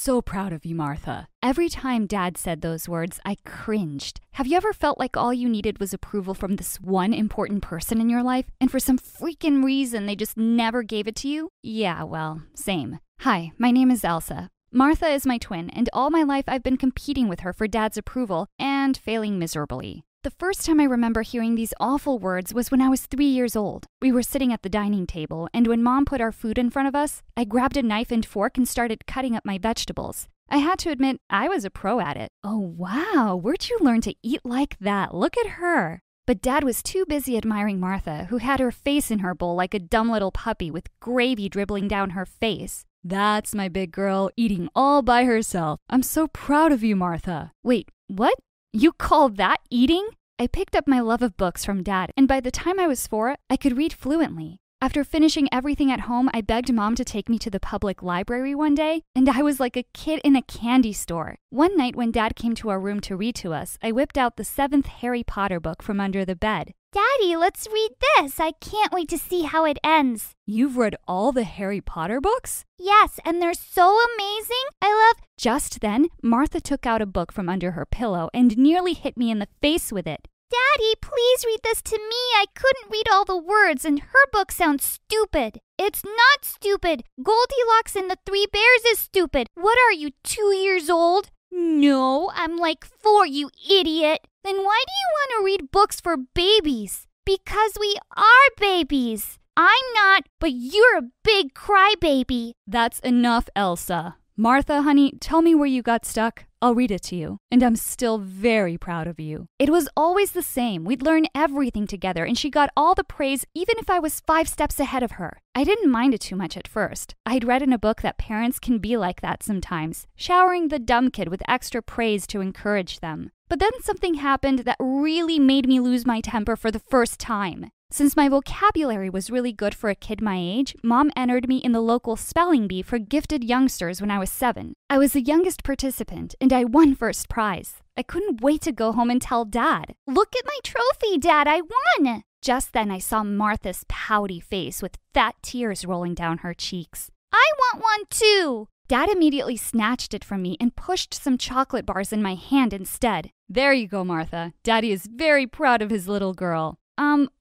so proud of you, Martha." Every time Dad said those words, I cringed. Have you ever felt like all you needed was approval from this one important person in your life, and for some freaking reason they just never gave it to you? Yeah, well, same. Hi, my name is Elsa. Martha is my twin, and all my life I've been competing with her for Dad's approval and failing miserably. The first time I remember hearing these awful words was when I was 3 years old. We were sitting at the dining table, and when Mom put our food in front of us, I grabbed a knife and fork and started cutting up my vegetables. I had to admit, I was a pro at it. Oh wow, where'd you learn to eat like that? Look at her. But Dad was too busy admiring Martha, who had her face in her bowl like a dumb little puppy with gravy dribbling down her face. "That's my big girl, eating all by herself. I'm so proud of you, Martha." Wait, what? You call that eating? I picked up my love of books from Dad, and by the time I was 4, I could read fluently. After finishing everything at home, I begged Mom to take me to the public library one day, and I was like a kid in a candy store. One night when Dad came to our room to read to us, I whipped out the 7th Harry Potter book from under the bed. "Daddy, let's read this. I can't wait to see how it ends." You've read all the Harry Potter books? Yes, and they're so amazing. I love... Just then, Martha took out a book from under her pillow and nearly hit me in the face with it. "Daddy, please read this to me. I couldn't read all the words, and her book sounds stupid." "It's not stupid. Goldilocks and the Three Bears is stupid. What are you, 2 years old?" "No, I'm like 4, you idiot." "Then why do you want to read books for babies?" "Because we are babies." "I'm not, but you're a big crybaby." That's enough, Elsa. Martha, honey, tell me where you got stuck. I'll read it to you. And I'm still very proud of you. It was always the same. We'd learn everything together, and she got all the praise even if I was 5 steps ahead of her. I didn't mind it too much at first. I'd read in a book that parents can be like that sometimes, showering the dumb kid with extra praise to encourage them. But then something happened that really made me lose my temper for the first time. Since my vocabulary was really good for a kid my age, Mom entered me in the local spelling bee for gifted youngsters when I was 7. I was the youngest participant, and I won first prize. I couldn't wait to go home and tell Dad. "Look at my trophy, Dad, I won!" Just then I saw Martha's pouty face with fat tears rolling down her cheeks. "I want one too!" Dad immediately snatched it from me and pushed some chocolate bars in my hand instead. "There you go, Martha. Daddy is very proud of his little girl."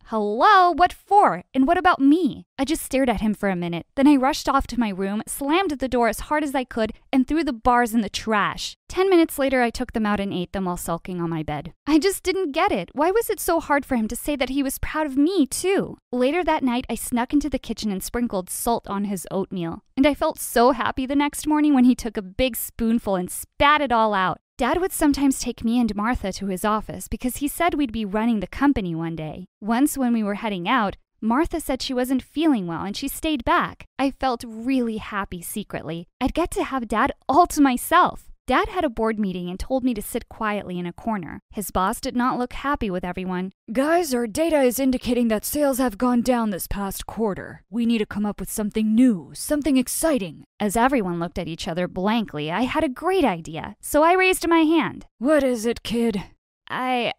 Hello? What for? And what about me? I just stared at him for a minute. Then I rushed off to my room, slammed the door as hard as I could, and threw the bars in the trash. 10 minutes later, I took them out and ate them while sulking on my bed. I just didn't get it. Why was it so hard for him to say that he was proud of me, too? Later that night, I snuck into the kitchen and sprinkled salt on his oatmeal. And I felt so happy the next morning when he took a big spoonful and spat it all out. Dad would sometimes take me and Martha to his office because he said we'd be running the company one day. Once when we were heading out, Martha said she wasn't feeling well and she stayed back. I felt really happy secretly. I'd get to have Dad all to myself. Dad had a board meeting and told me to sit quietly in a corner. His boss did not look happy with everyone. "Guys, our data is indicating that sales have gone down this past quarter. We need to come up with something new, something exciting." As everyone looked at each other blankly, I had a great idea, so I raised my hand. "What is it, kid?" I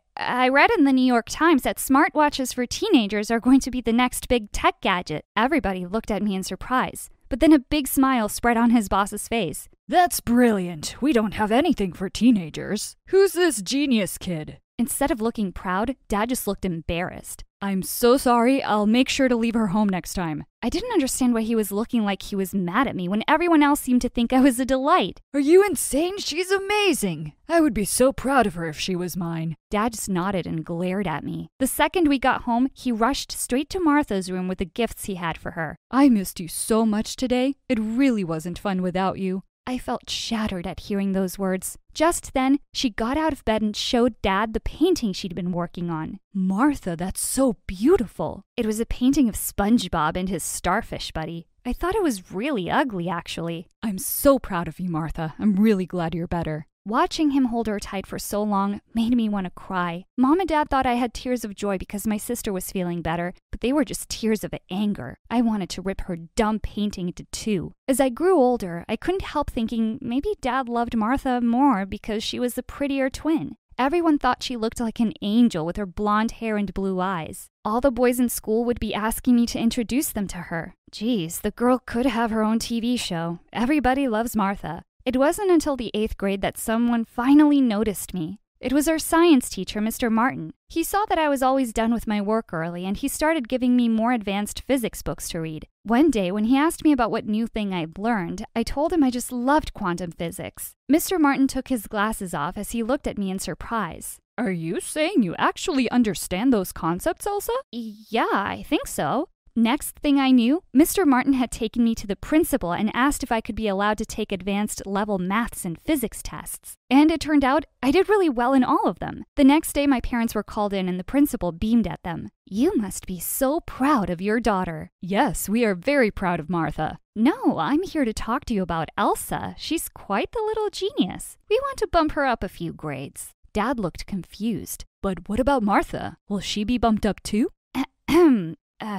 read in the New York Times that smartwatches for teenagers are going to be the next big tech gadget." Everybody looked at me in surprise, but then a big smile spread on his boss's face. "That's brilliant. We don't have anything for teenagers. Who's this genius kid?" Instead of looking proud, Dad just looked embarrassed. "I'm so sorry. I'll make sure to leave her home next time." I didn't understand why he was looking like he was mad at me when everyone else seemed to think I was a delight. "Are you insane? She's amazing. I would be so proud of her if she was mine." Dad just nodded and glared at me. The second we got home, he rushed straight to Martha's room with the gifts he had for her. "I missed you so much today. It really wasn't fun without you." I felt shattered at hearing those words. Just then, she got out of bed and showed Dad the painting she'd been working on. "Martha, that's so beautiful." It was a painting of SpongeBob and his starfish buddy. I thought it was really ugly, actually. "I'm so proud of you, Martha. I'm really glad you're better." Watching him hold her tight for so long made me want to cry. Mom and Dad thought I had tears of joy because my sister was feeling better, but they were just tears of anger. I wanted to rip her dumb painting into 2. As I grew older, I couldn't help thinking maybe Dad loved Martha more because she was the prettier twin. Everyone thought she looked like an angel with her blonde hair and blue eyes. All the boys in school would be asking me to introduce them to her. Geez, the girl could have her own TV show. Everybody loves Martha. It wasn't until the 8th grade that someone finally noticed me. It was our science teacher, Mr. Martin. He saw that I was always done with my work early, and he started giving me more advanced physics books to read. One day, when he asked me about what new thing I'd learned, I told him I just loved quantum physics. Mr. Martin took his glasses off as he looked at me in surprise. Are you saying you actually understand those concepts, Elsa? Yeah, I think so. Next thing I knew, Mr. Martin had taken me to the principal and asked if I could be allowed to take advanced level maths and physics tests. And it turned out I did really well in all of them. The next day, my parents were called in and the principal beamed at them. You must be so proud of your daughter. Yes, we are very proud of Martha. No, I'm here to talk to you about Elsa. She's quite the little genius. We want to bump her up a few grades. Dad looked confused. But what about Martha? Will she be bumped up too?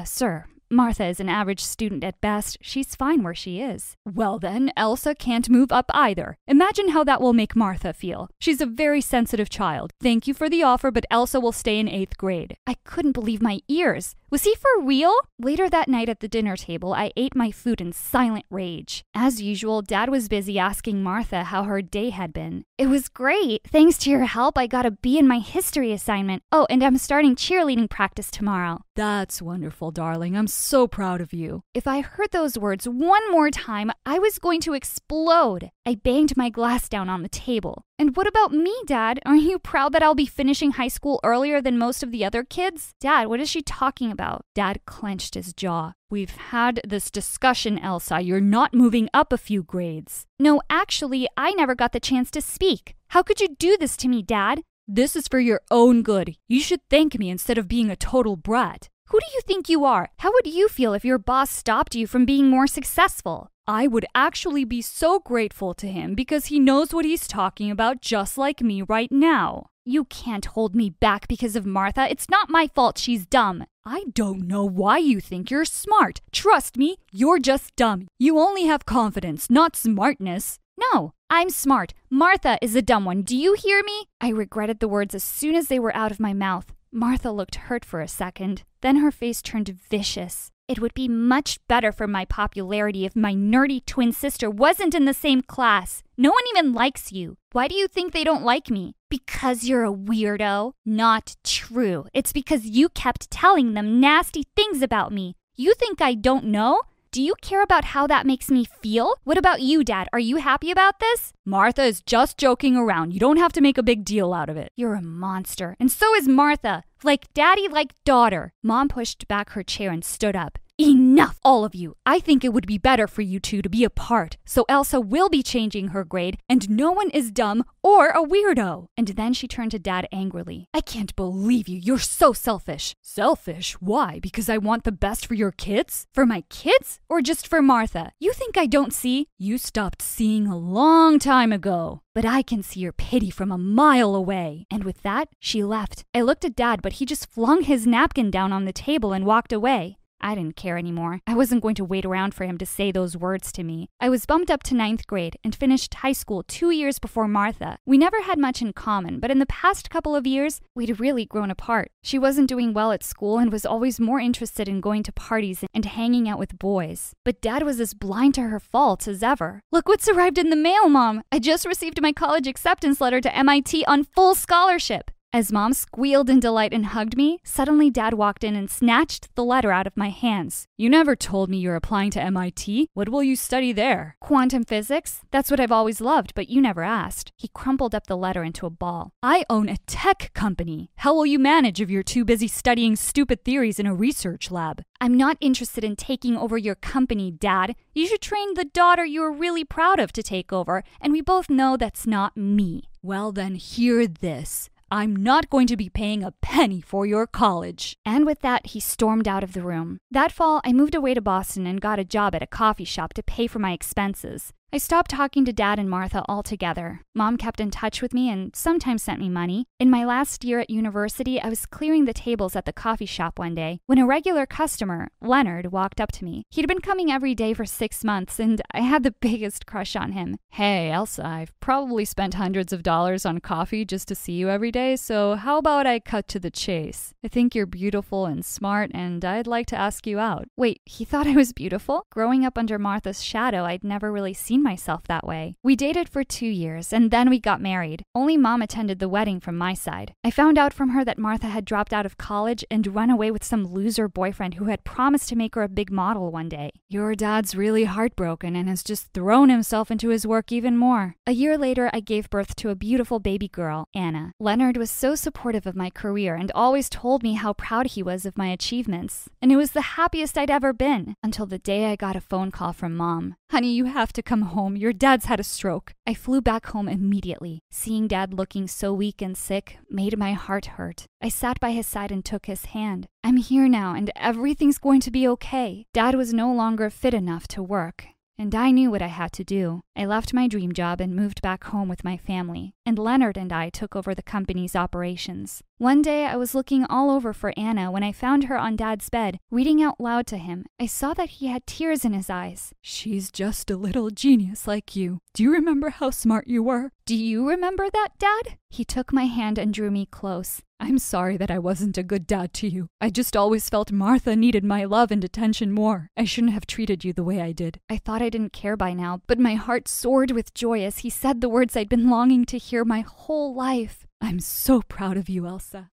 Sir, Martha is an average student at best. She's fine where she is. Well then, Elsa can't move up either. Imagine how that will make Martha feel. She's a very sensitive child. Thank you for the offer, but Elsa will stay in 8th grade. I couldn't believe my ears. Was he for real? Later that night at the dinner table, I ate my food in silent rage. As usual, Dad was busy asking Martha how her day had been. It was great. Thanks to your help, I got a B in my history assignment. Oh, and I'm starting cheerleading practice tomorrow. That's wonderful, darling. I'm so proud of you. If I heard those words one more time, I was going to explode. I banged my glass down on the table. And what about me, Dad? Aren't you proud that I'll be finishing high school earlier than most of the other kids? Dad, what is she talking about? Dad clenched his jaw. We've had this discussion, Elsa. You're not moving up a few grades. No, actually, I never got the chance to speak. How could you do this to me, Dad? This is for your own good. You should thank me instead of being a total brat. Who do you think you are? How would you feel if your boss stopped you from being more successful? I would actually be so grateful to him because he knows what he's talking about just like me right now. You can't hold me back because of Martha. It's not my fault she's dumb. I don't know why you think you're smart. Trust me, you're just dumb. You only have confidence, not smartness. No, I'm smart. Martha is a dumb one. Do you hear me? I regretted the words as soon as they were out of my mouth. Martha looked hurt for a second. Then her face turned vicious. It would be much better for my popularity if my nerdy twin sister wasn't in the same class. No one even likes you. Why do you think they don't like me? Because you're a weirdo? Not true. It's because you kept telling them nasty things about me. You think I don't know? Do you care about how that makes me feel? What about you, Dad? Are you happy about this? Martha is just joking around. You don't have to make a big deal out of it. You're a monster. And so is Martha. Like daddy, like daughter. Mom pushed back her chair and stood up. Enough, all of you. I think it would be better for you two to be apart, so Elsa will be changing her grade, and no one is dumb or a weirdo. And then she turned to Dad angrily. I can't believe you. You're so selfish. Selfish? Why? Because I want the best for your kids? For my kids? Or just for Martha? You think I don't see? You stopped seeing a long time ago. But I can see your pity from a mile away. And with that, she left. I looked at Dad, but he just flung his napkin down on the table and walked away. I didn't care anymore. I wasn't going to wait around for him to say those words to me. I was bumped up to 9th grade and finished high school 2 years before Martha. We never had much in common, but in the past couple of years, we'd really grown apart. She wasn't doing well at school and was always more interested in going to parties and hanging out with boys. But Dad was as blind to her faults as ever. Look what's arrived in the mail, Mom! I just received my college acceptance letter to MIT on full scholarship. As Mom squealed in delight and hugged me, suddenly Dad walked in and snatched the letter out of my hands. You never told me you're applying to MIT. What will you study there? Quantum physics. That's what I've always loved, but you never asked. He crumpled up the letter into a ball. I own a tech company. How will you manage if you're too busy studying stupid theories in a research lab? I'm not interested in taking over your company, Dad. You should train the daughter you're really proud of to take over, and we both know that's not me. Well then, hear this. I'm not going to be paying a penny for your college. And with that, he stormed out of the room. That fall, I moved away to Boston and got a job at a coffee shop to pay for my expenses. I stopped talking to Dad and Martha altogether. Mom kept in touch with me and sometimes sent me money. In my last year at university, I was clearing the tables at the coffee shop one day when a regular customer, Leonard, walked up to me. He'd been coming every day for 6 months and I had the biggest crush on him. Hey, Elsa, I've probably spent hundreds of dollars on coffee just to see you every day, so how about I cut to the chase? I think you're beautiful and smart and I'd like to ask you out. Wait, he thought I was beautiful? Growing up under Martha's shadow, I'd never really seen seen myself that way. We dated for 2 years, and then we got married. Only Mom attended the wedding from my side. I found out from her that Martha had dropped out of college and run away with some loser boyfriend who had promised to make her a big model one day. Your dad's really heartbroken and has just thrown himself into his work even more. A year later, I gave birth to a beautiful baby girl, Anna. Leonard was so supportive of my career and always told me how proud he was of my achievements. And it was the happiest I'd ever been, until the day I got a phone call from Mom. Honey, you have to come home. Your dad's had a stroke. I flew back home immediately. Seeing Dad looking so weak and sick made my heart hurt. I sat by his side and took his hand. I'm here now, and everything's going to be okay. Dad was no longer fit enough to work, and I knew what I had to do. I left my dream job and moved back home with my family, and Leonard and I took over the company's operations. One day, I was looking all over for Anna when I found her on Dad's bed, reading out loud to him. I saw that he had tears in his eyes. She's just a little genius like you. Do you remember how smart you were? Do you remember that, Dad? He took my hand and drew me close. I'm sorry that I wasn't a good dad to you. I just always felt Martha needed my love and attention more. I shouldn't have treated you the way I did. I thought I didn't care by now, but my heart soared with joy as he said the words I'd been longing to hear my whole life. I'm so proud of you, Elsa.